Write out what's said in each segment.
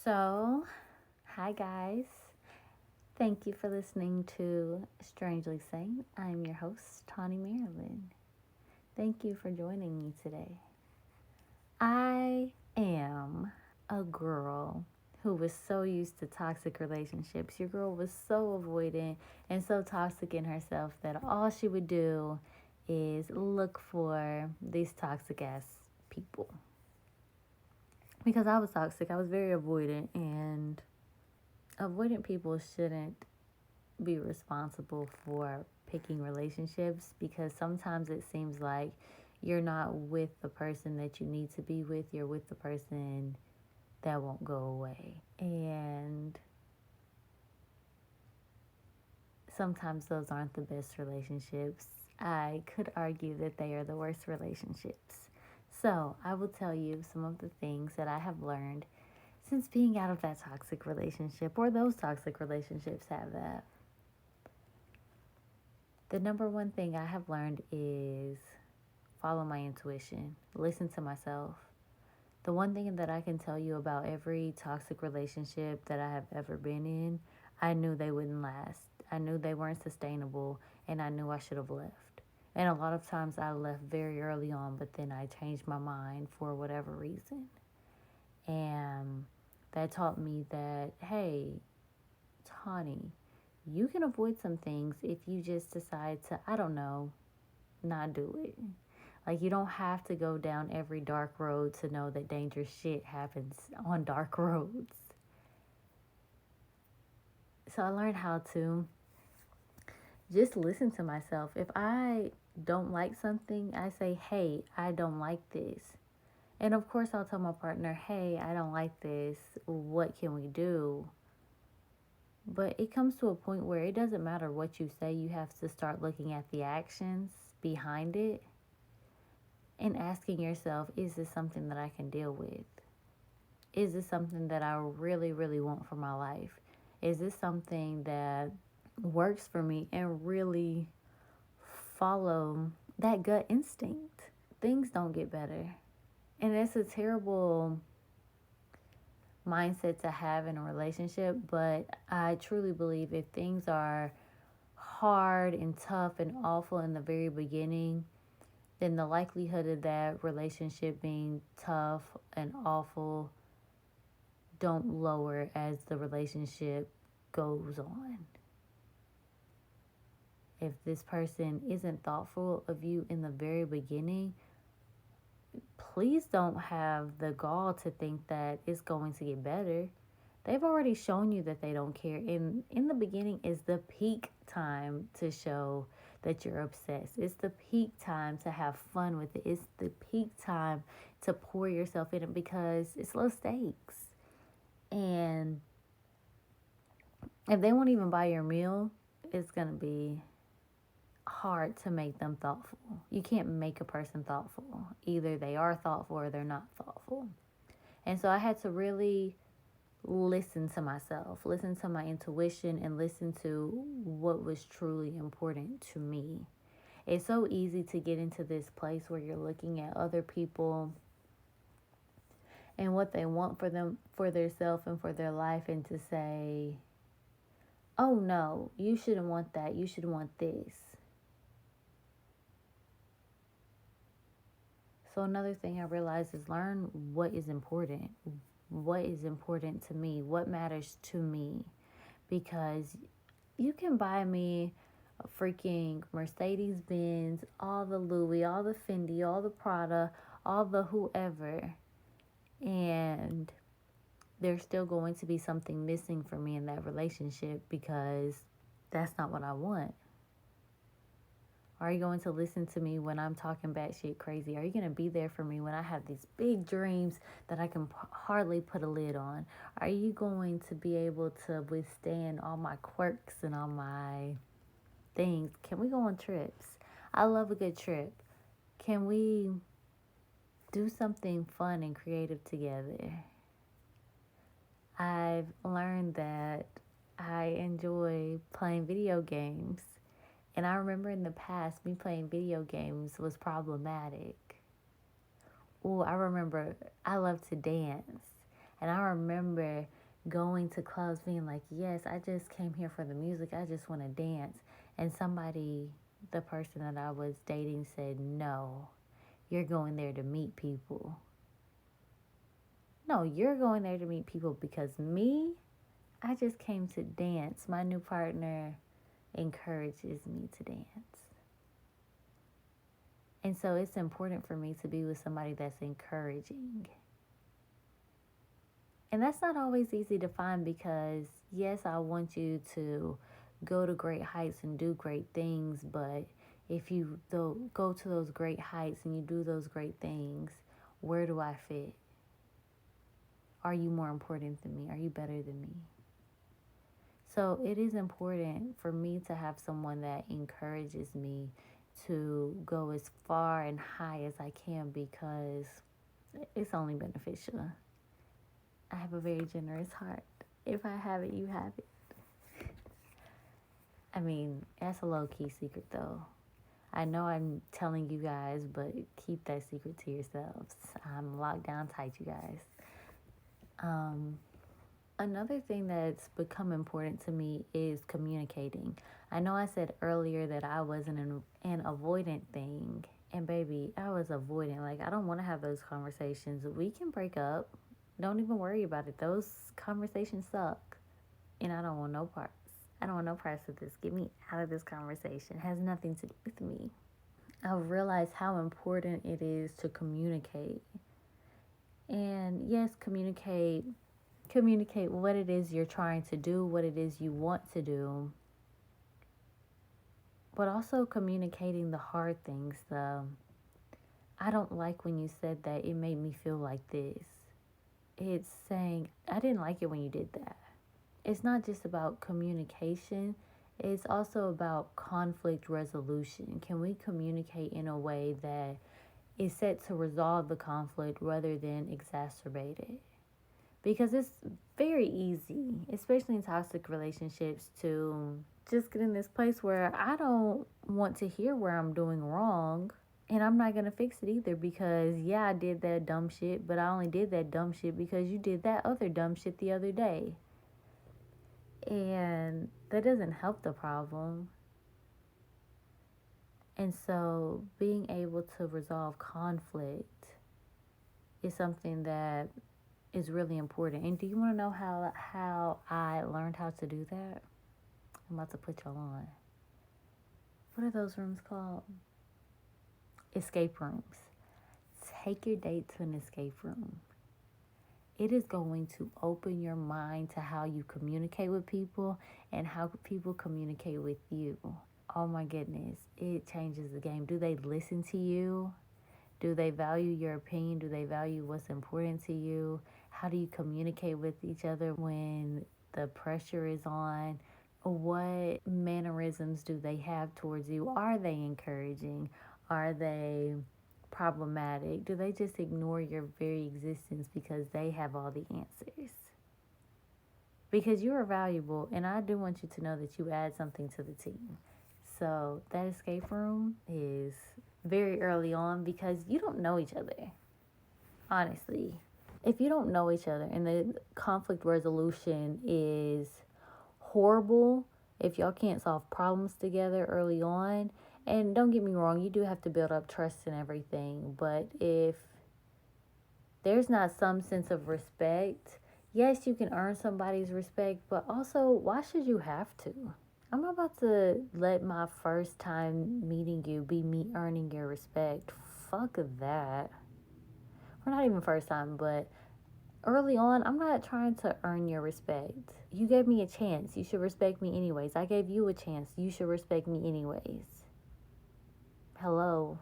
So, hi guys. Thank you for listening to Strangely Sane. I'm your host, Tawny Marilyn. Thank you for joining me today. I am a girl who was so used to toxic relationships. Your girl was so avoidant and so toxic in herself that all she would do is look for these toxic ass people. Because I was toxic, I was very avoidant, and avoidant people shouldn't be responsible for picking relationships because sometimes it seems like you're not with the person that you need to be with, you're with the person that won't go away. And sometimes those aren't the best relationships. I could argue that they are the worst relationships. So, I will tell you some of the things that I have learned since being out of that toxic relationship, or those toxic relationships have that. The number one thing I have learned is follow my intuition, listen to myself. The one thing that I can tell you about every toxic relationship that I have ever been in, I knew they wouldn't last. I knew they weren't sustainable, and I knew I should have left. And a lot of times I left very early on, but then I changed my mind for whatever reason. And that taught me that, hey, Tawny, you can avoid some things if you just decide to, I don't know, not do it. Like, you don't have to go down every dark road to know that dangerous shit happens on dark roads. So I learned how to just listen to myself. If I don't like something, I say, hey, I don't like this. And of course, I'll tell my partner, hey, I don't like this. What can we do? But it comes to a point where it doesn't matter what you say, you have to start looking at the actions behind it and asking yourself, is this something that I can deal with? Is this something that I really, really want for my life? Is this something that works for me and really follow that gut instinct? Things don't get better. And it's a terrible mindset to have in a relationship, but I truly believe if things are hard and tough and awful in the very beginning, then the likelihood of that relationship being tough and awful don't lower as the relationship goes on. If this person isn't thoughtful of you in the very beginning, please don't have the gall to think that it's going to get better. They've already shown you that they don't care. And in the beginning is the peak time to show that you're obsessed. It's the peak time to have fun with it. It's the peak time to pour yourself in it because it's low stakes. And if they won't even buy your meal, it's going to be hard to make them thoughtful. You can't make a person thoughtful. Either they are thoughtful or they're not thoughtful. And so I had to really listen to myself, listen to my intuition, and listen to what was truly important to me. It's so easy to get into this place where you're looking at other people and what they want for them, for their self and for their life, and to say, oh no, you shouldn't want that, you should want this. So another thing I realized is learn what is important. What is important to me? What matters to me? Because you can buy me a freaking Mercedes Benz, all the Louis, all the Fendi, all the Prada, all the whoever, and there's still going to be something missing for me in that relationship because that's not what I want. Are you going to listen to me when I'm talking batshit crazy? Are you going to be there for me when I have these big dreams that I can hardly put a lid on? Are you going to be able to withstand all my quirks and all my things? Can we go on trips? I love a good trip. Can we do something fun and creative together? I've learned that I enjoy playing video games. And I remember in the past, me playing video games was problematic. Oh, I remember I love to dance. And I remember going to clubs being like, yes, I just came here for the music. I just want to dance. And somebody, the person that I was dating, said, no, you're going there to meet people. No, you're going there to meet people because me, I just came to dance. My new partner encourages me to dance. And so it's important for me to be with somebody that's encouraging. And that's not always easy to find because, yes, I want you to go to great heights and do great things, but if you go to those great heights and you do those great things, where do I fit? Are you more important than me? Are you better than me? So it is important for me to have someone that encourages me to go as far and high as I can because it's only beneficial. I have a very generous heart. If I have it, you have it. I mean, that's a low-key secret though. I know I'm telling you guys, but keep that secret to yourselves. I'm locked down tight, you guys. Another thing that's become important to me is communicating. I know I said earlier that I wasn't an avoidant thing. And baby, I was avoidant. Like, I don't want to have those conversations. We can break up. Don't even worry about it. Those conversations suck. And I don't want no parts. I don't want no parts of this. Get me out of this conversation. It has nothing to do with me. I've realized how important it is to communicate. And yes, communicate what it is you're trying to do, what it is you want to do, but also communicating the hard things. I don't like when you said that, it made me feel like this. It's saying, I didn't like it when you did that. It's not just about communication, it's also about conflict resolution. Can we communicate in a way that is set to resolve the conflict rather than exacerbate it? Because it's very easy, especially in toxic relationships, to just get in this place where I don't want to hear where I'm doing wrong. And I'm not going to fix it either because, yeah, I did that dumb shit, but I only did that dumb shit because you did that other dumb shit the other day. And that doesn't help the problem. And so being able to resolve conflict is something that is really important. And do you want to know how I learned how to do that? I'm about to put y'all on. What are those rooms called? Escape rooms. Take your date to an escape room. It is going to open your mind to how you communicate with people and how people communicate with you. Oh my goodness, it changes the game. Do they listen to you? Do they value your opinion? Do they value what's important to you? How do you communicate with each other when the pressure is on? What mannerisms do they have towards you? Are they encouraging? Are they problematic? Do they just ignore your very existence because they have all the answers? Because you are valuable, and I do want you to know that you add something to the team. So that escape room is very early on because you don't know each other. Honestly, if you don't know each other and the conflict resolution is horrible, if y'all can't solve problems together early on, and don't get me wrong, you do have to build up trust and everything, but if there's not some sense of respect, yes, you can earn somebody's respect, but also, why should you have to? I'm not about to let my first time meeting you be me earning your respect. Fuck that. Or not even first time, but early on, I'm not trying to earn your respect. You gave me a chance. You should respect me anyways. I gave you a chance. You should respect me anyways. Hello.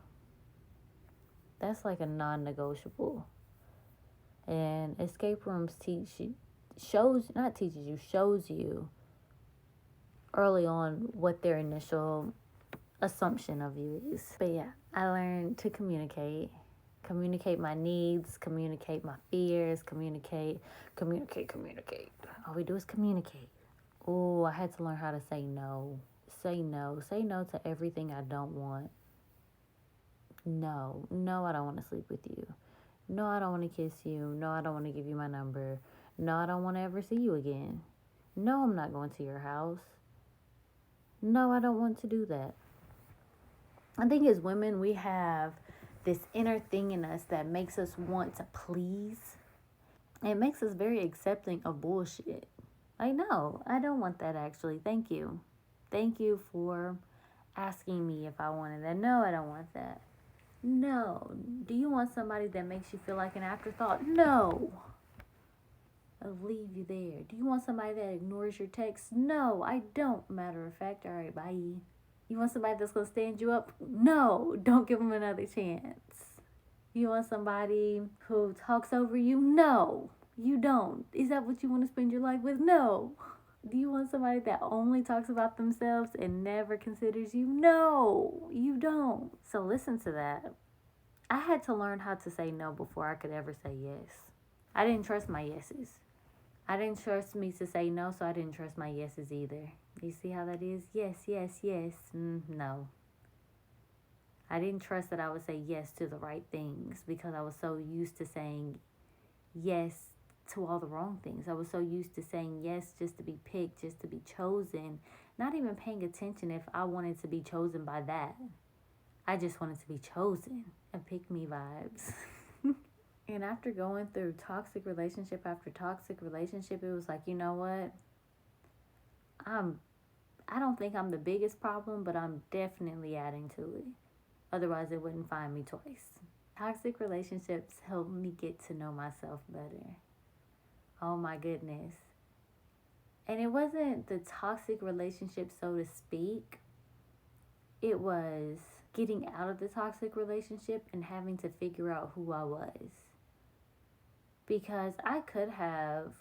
That's like a non-negotiable. And escape rooms shows you early on what their initial assumption of you is. But yeah, I learned to communicate my needs, communicate my fears, communicate. All we do is communicate. Oh, I had to learn how to say no. Say no to everything I don't want. No, I don't want to sleep with you. No, I don't want to kiss you. No, I don't want to give you my number. No, I don't want to ever see you again. No, I'm not going to your house. No, I don't want to do that. I think as women, we have this inner thing in us that makes us want to please. It makes us very accepting of bullshit. Like, no, I don't want that actually. Thank you. Thank you for asking me if I wanted that. No, I don't want that. No. Do you want somebody that makes you feel like an afterthought? No. I'll leave you there. Do you want somebody that ignores your texts? No, I don't. Matter of fact, all right, bye. You want somebody that's going to stand you up? No, don't give them another chance. You want somebody who talks over you? No, you don't. Is that what you want to spend your life with? No. Do you want somebody that only talks about themselves and never considers you? No, you don't. So listen to that. I had to learn how to say no before I could ever say yes. I didn't trust my yeses. I didn't trust me to say no, so I didn't trust my yeses either. You see how that is? Yes, yes, yes. No. I didn't trust that I would say yes to the right things because I was so used to saying yes to all the wrong things. I was so used to saying yes just to be picked, just to be chosen, not even paying attention if I wanted to be chosen by that. I just wanted to be chosen and pick me vibes. And after going through toxic relationship after toxic relationship, it was like, you know what? I don't think I'm the biggest problem, but I'm definitely adding to it. Otherwise, it wouldn't find me twice. Toxic relationships help me get to know myself better. Oh my goodness. And it wasn't the toxic relationship, so to speak. It was getting out of the toxic relationship and having to figure out who I was. Because I could have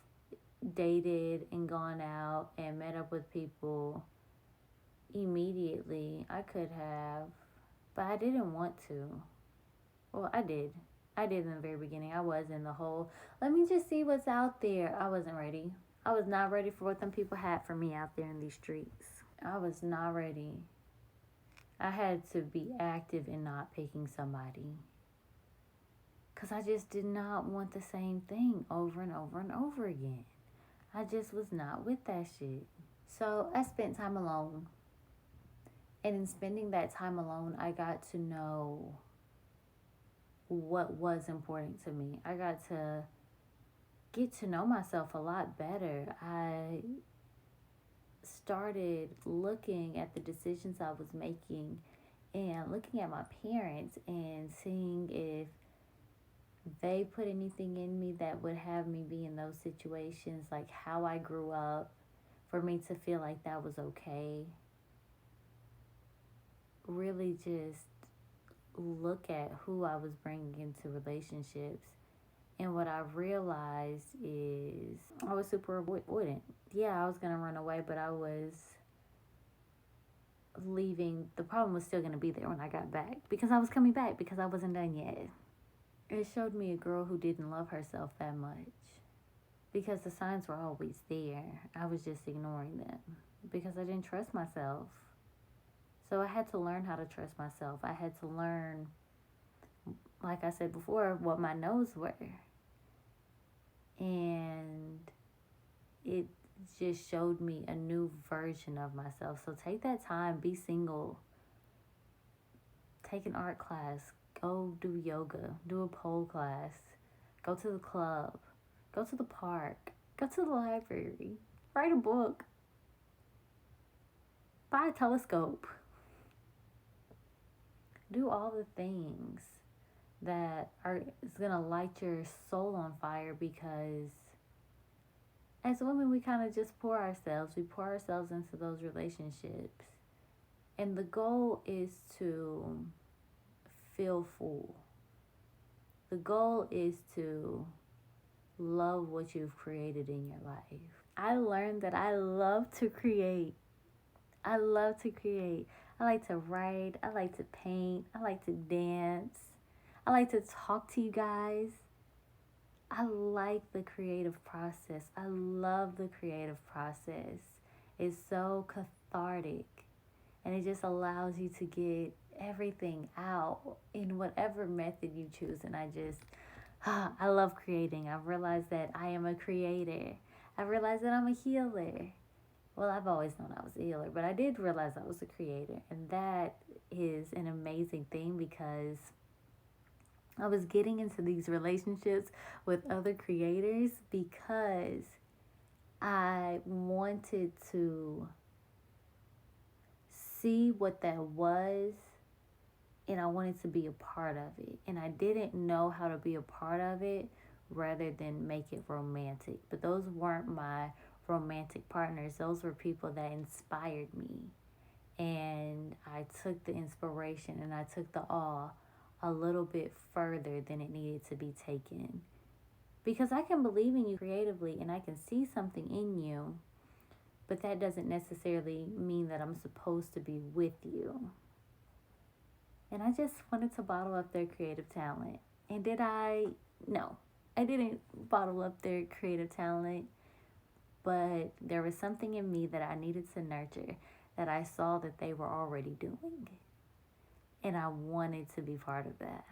dated and gone out and met up with people immediately. I could have, but I didn't want to. Well, I did. I did in the very beginning. I was in the whole, let me just see what's out there. I wasn't ready. I was not ready for what them people had for me out there in these streets. I was not ready. I had to be active in not picking somebody. Because I just did not want the same thing over and over and over again. I just was not with that shit. So I spent time alone. And in spending that time alone, I got to know what was important to me. I got to get to know myself a lot better. I started looking at the decisions I was making and looking at my parents and seeing if they put anything in me that would have me be in those situations, like how I grew up, for me to feel like that was okay. Really just look at who I was bringing into relationships. And what I realized is I was super avoidant. Yeah, I was going to run away, but I was leaving. The problem was still going to be there when I got back because I was coming back because I wasn't done yet. It showed me a girl who didn't love herself that much because the signs were always there. I was just ignoring them because I didn't trust myself. So I had to learn how to trust myself. I had to learn, like I said before, what my no's were. And it just showed me a new version of myself. So take that time, be single, take an art class, go do yoga, do a pole class, go to the club, go to the park, go to the library, write a book, buy a telescope. Do all the things that is gonna light your soul on fire, because as women we kind of just pour ourselves into those relationships, and the goal is to feel full. The goal is to love what you've created in your life. I learned that I love to create. I love to create. I like to write. I like to paint. I like to dance. I like to talk to you guys. I like the creative process. I love the creative process. It's so cathartic. And it just allows you to get everything out in whatever method you choose. And I love creating. I've realized that I am a creator. I've realized that I'm a healer. Well, I've always known I was a healer, but I did realize I was a creator. And that is an amazing thing because I was getting into these relationships with other creators because I wanted to see what that was and I wanted to be a part of it. And I didn't know how to be a part of it rather than make it romantic. But those weren't my romantic partners, those were people that inspired me. And I took the inspiration and I took the awe a little bit further than it needed to be taken. Because I can believe in you creatively and I can see something in you, but that doesn't necessarily mean that I'm supposed to be with you. And I just wanted to bottle up their creative talent. And did I? No, I didn't bottle up their creative talent, but there was something in me that I needed to nurture that I saw that they were already doing. And I wanted to be part of that.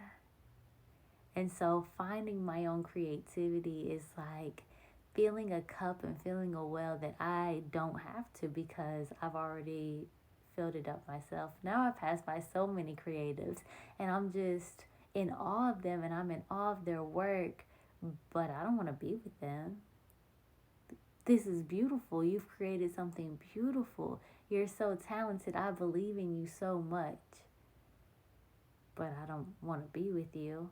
And so finding my own creativity is like filling a cup and filling a well that I don't have to because I've already filled it up myself. Now I've passed by so many creatives and I'm just in awe of them and I'm in awe of their work, but I don't want to be with them. This is beautiful. You've created something beautiful. You're so talented. I believe in you so much, but I don't want to be with you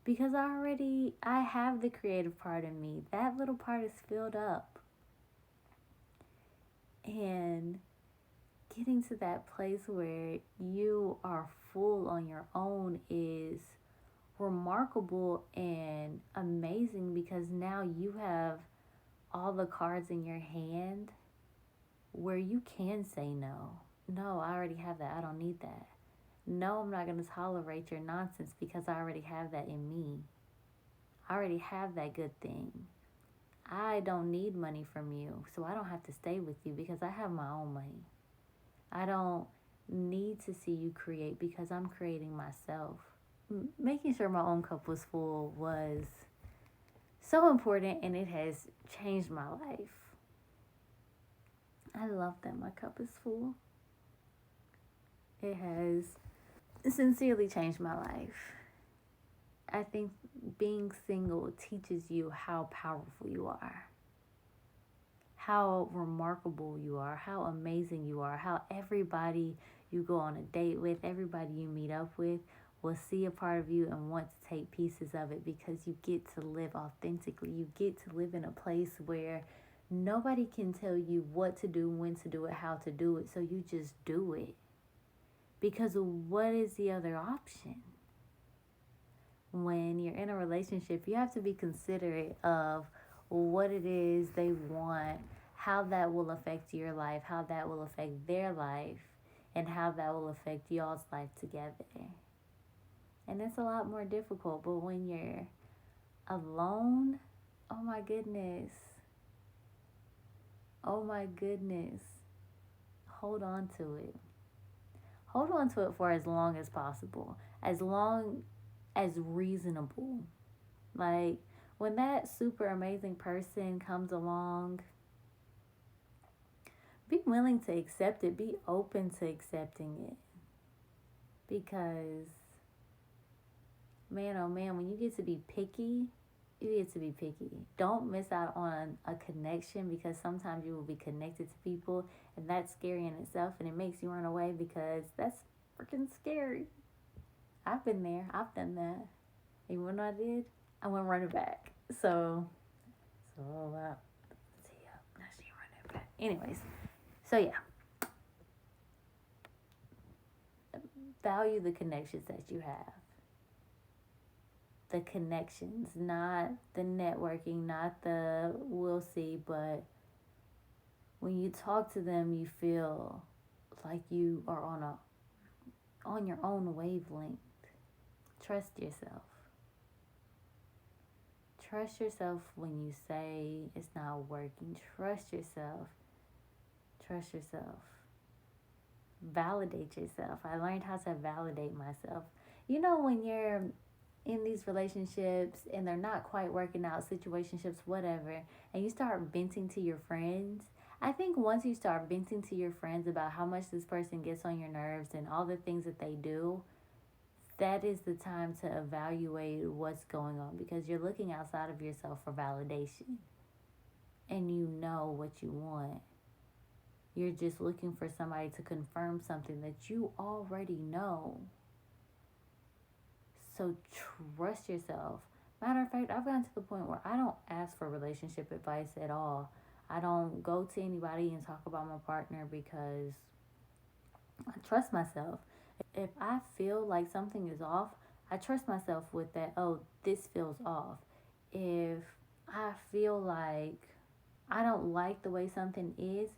because I have the creative part in me. That little part is filled up. And getting to that place where you are full on your own is remarkable and amazing because now you have all the cards in your hand where you can say no. No, I already have that. I don't need that. No, I'm not going to tolerate your nonsense because I already have that in me. I already have that good thing. I don't need money from you, so I don't have to stay with you because I have my own money. I don't need to see you create because I'm creating myself. Making sure my own cup was full was so important and it has changed my life. I love that my cup is full. It has sincerely changed my life. I think being single teaches you how powerful you are, how remarkable you are, how amazing you are, how everybody you go on a date with, everybody you meet up with will see a part of you and want to take pieces of it because you get to live authentically. You get to live in a place where nobody can tell you what to do, when to do it, how to do it. So you just do it. Because what is the other option? When you're in a relationship, you have to be considerate of what it is they want, how that will affect your life, how that will affect their life, and how that will affect y'all's life together. And it's a lot more difficult, but when you're alone, oh my goodness. Oh my goodness. Hold on to it. Hold on to it for as long as possible. As long as reasonable. Like when that super amazing person comes along, be willing to accept it. Be open to accepting it. Because, man, oh man, when you get to be picky, you get to be picky. Don't miss out on a connection because sometimes you will be connected to people and that's scary in itself and it makes you run away because that's freaking scary. I've been there. I've done that. And when I did, I went running back. So now she running back. Anyways, so yeah. Value the connections that you have. The connections, not the networking, not the we'll see, but when you talk to them, you feel like you are on your own wavelength. Trust yourself. Trust yourself when you say it's not working. Trust yourself. Trust yourself. Validate yourself. I learned how to validate myself. You know when you're in these relationships and they're not quite working out, situationships, whatever, and you start venting to your friends, I think once you start venting to your friends about how much this person gets on your nerves and all the things that they do, that is the time to evaluate what's going on, because you're looking outside of yourself for validation and you know what you want. You're just looking for somebody to confirm something that you already know. So trust yourself. Matter of fact, I've gotten to the point where I don't ask for relationship advice at all. I don't go to anybody and talk about my partner because I trust myself. If I feel like something is off, I trust myself with that. Oh, this feels off. If I feel like I don't like the way something is,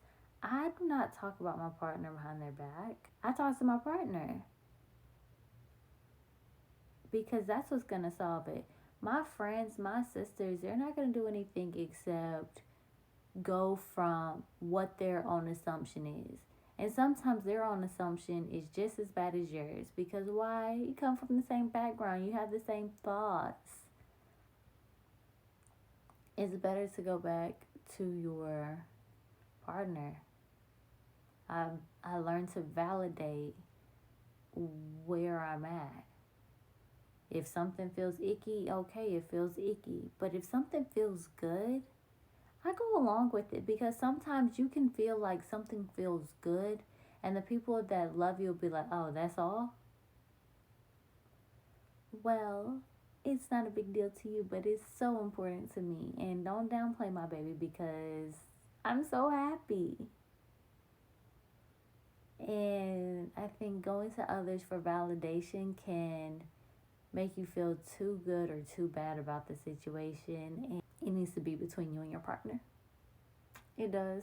I do not talk about my partner behind their back. I talk to my partner because that's what's going to solve it. My friends, my sisters, they're not going to do anything except go from what their own assumption is. And sometimes their own assumption is just as bad as yours, because why? You come from the same background, you have the same thoughts. It's better to go back to your partner. I learned to validate where I'm at. If something feels icky, okay, it feels icky. But if something feels good, I go along with it, because sometimes you can feel like something feels good and the people that love you will be like, oh, that's all? Well, it's not a big deal to you, but it's so important to me. And don't downplay my baby, because I'm so happy. And I think going to others for validation can make you feel too good or too bad about the situation. And it needs to be between you and your partner. It does.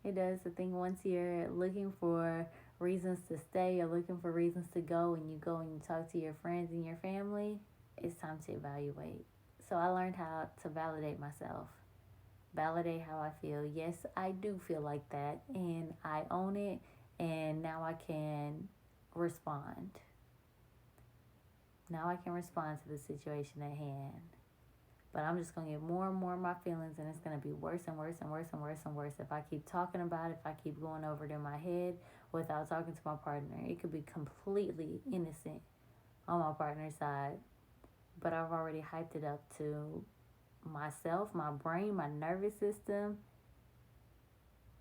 It does. I think once you're looking for reasons to stay or looking for reasons to go, and you go and you talk to your friends and your family, it's time to evaluate. So I learned how to validate myself, validate how I feel. Yes, I do feel like that, and I own it, and now I can respond. Now I can respond to the situation at hand. But I'm just going to get more and more of my feelings, and it's going to be worse and worse and worse and worse and worse if I keep talking about it, if I keep going over it in my head without talking to my partner. It could be completely innocent on my partner's side, but I've already hyped it up to myself, my brain, my nervous system,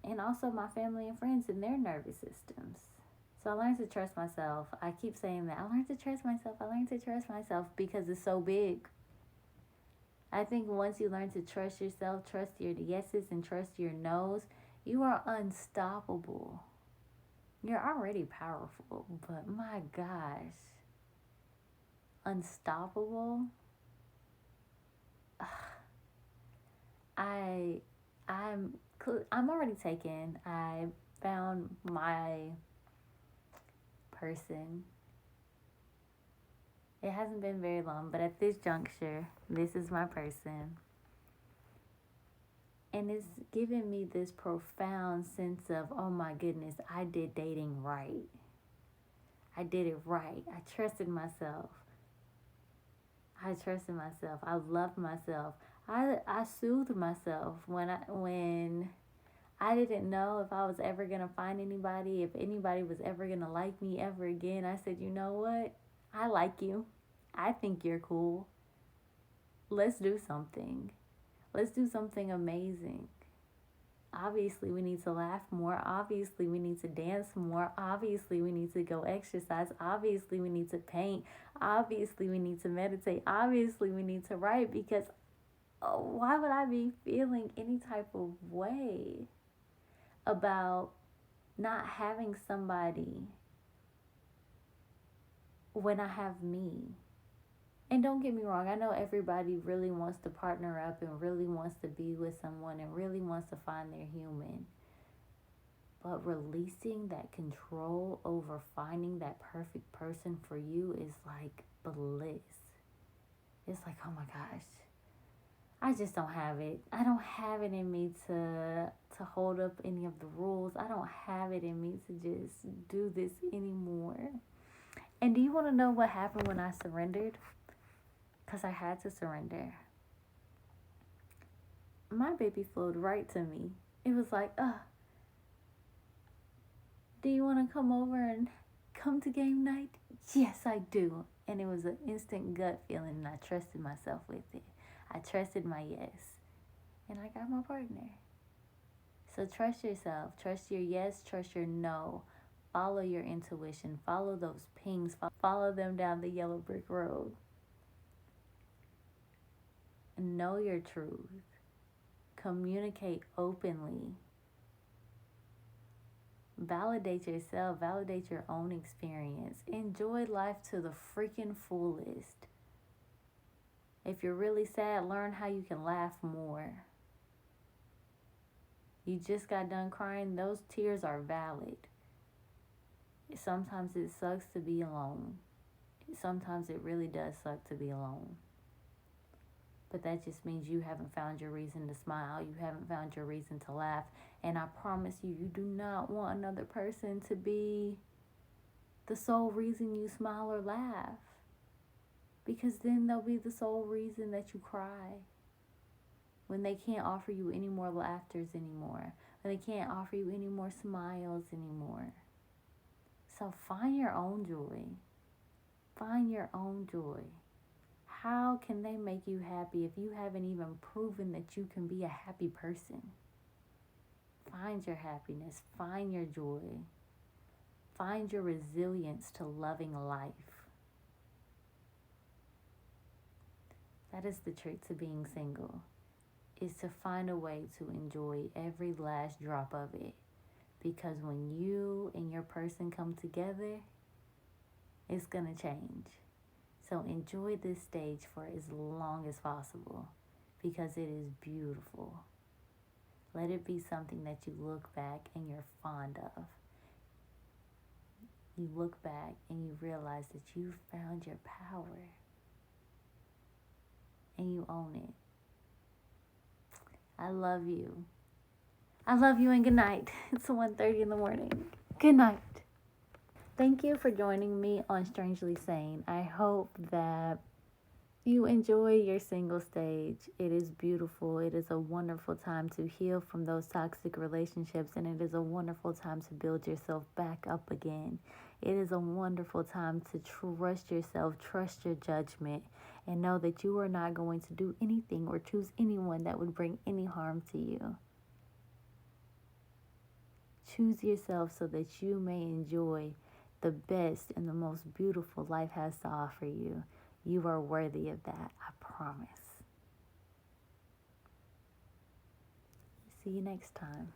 and also my family and friends and their nervous systems. So I learned to trust myself. I keep saying that. I learned to trust myself. I learned to trust myself because it's so big. I think once you learn to trust yourself, trust your yeses and trust your nos, you are unstoppable. You're already powerful, but my gosh, unstoppable. I I'm I'm already taken. I found my person. It hasn't been very long, but at this juncture, this is my person. And it's given me this profound sense of, oh my goodness, I did dating right. I did it right. I trusted myself. I trusted myself. I loved myself. I soothed myself when I didn't know if I was ever gonna find anybody, if anybody was ever gonna like me ever again. I said, you know what? I like you. I think you're cool. Let's do something. Let's do something amazing. Obviously, we need to laugh more. Obviously, we need to dance more. Obviously, we need to go exercise. Obviously, we need to paint. Obviously, we need to meditate. Obviously, we need to write, because why would I be feeling any type of way about not having somebody when I have me? And don't get me wrong, I know everybody really wants to partner up and really wants to be with someone and really wants to find their human. But releasing that control over finding that perfect person for you is like bliss. It's like, oh my gosh, I just don't have it. I don't have it in me to hold up any of the rules. I don't have it in me to just do this anymore. And do you want to know what happened when I surrendered? because I had to surrender. My baby flowed right to me. It was like, do you want to come over and come to game night? Yes, I do. And it was an instant gut feeling, and I trusted myself with it. I trusted my yes. And I got my partner. So trust yourself. Trust your yes. Trust your no. Follow your intuition. Follow those pings. Follow them down the yellow brick road. Know your truth. Communicate openly. Validate yourself. Validate your own experience. Enjoy life to the freaking fullest. If you're really sad, learn how you can laugh more. You just got done crying. Those tears are valid. Sometimes it sucks to be alone. Sometimes it really does suck to be alone. But that just means you haven't found your reason to smile. You haven't found your reason to laugh. And I promise you, you do not want another person to be the sole reason you smile or laugh. Because then they'll be the sole reason that you cry. When they can't offer you any more laughters anymore. When they can't offer you any more smiles anymore. So find your own joy. Find your own joy. How can they make you happy if you haven't even proven that you can be a happy person? Find your happiness. Find your joy. Find your resilience to loving life. That is the trick to being single, is to find a way to enjoy every last drop of it. Because when you and your person come together, it's going to change. So enjoy this stage for as long as possible because it is beautiful. Let it be something that you look back and you're fond of. You look back and you realize that you found your power and you own it. I love you. I love you and good night. It's 1:30 in the morning. Good night. Thank you for joining me on Strangely Sane. I hope that you enjoy your single stage. It is beautiful. It is a wonderful time to heal from those toxic relationships, and it is a wonderful time to build yourself back up again. It is a wonderful time to trust yourself, trust your judgment, and know that you are not going to do anything or choose anyone that would bring any harm to you. Choose yourself so that you may enjoy the best and the most beautiful life has to offer you. You are worthy of that, I promise. See you next time.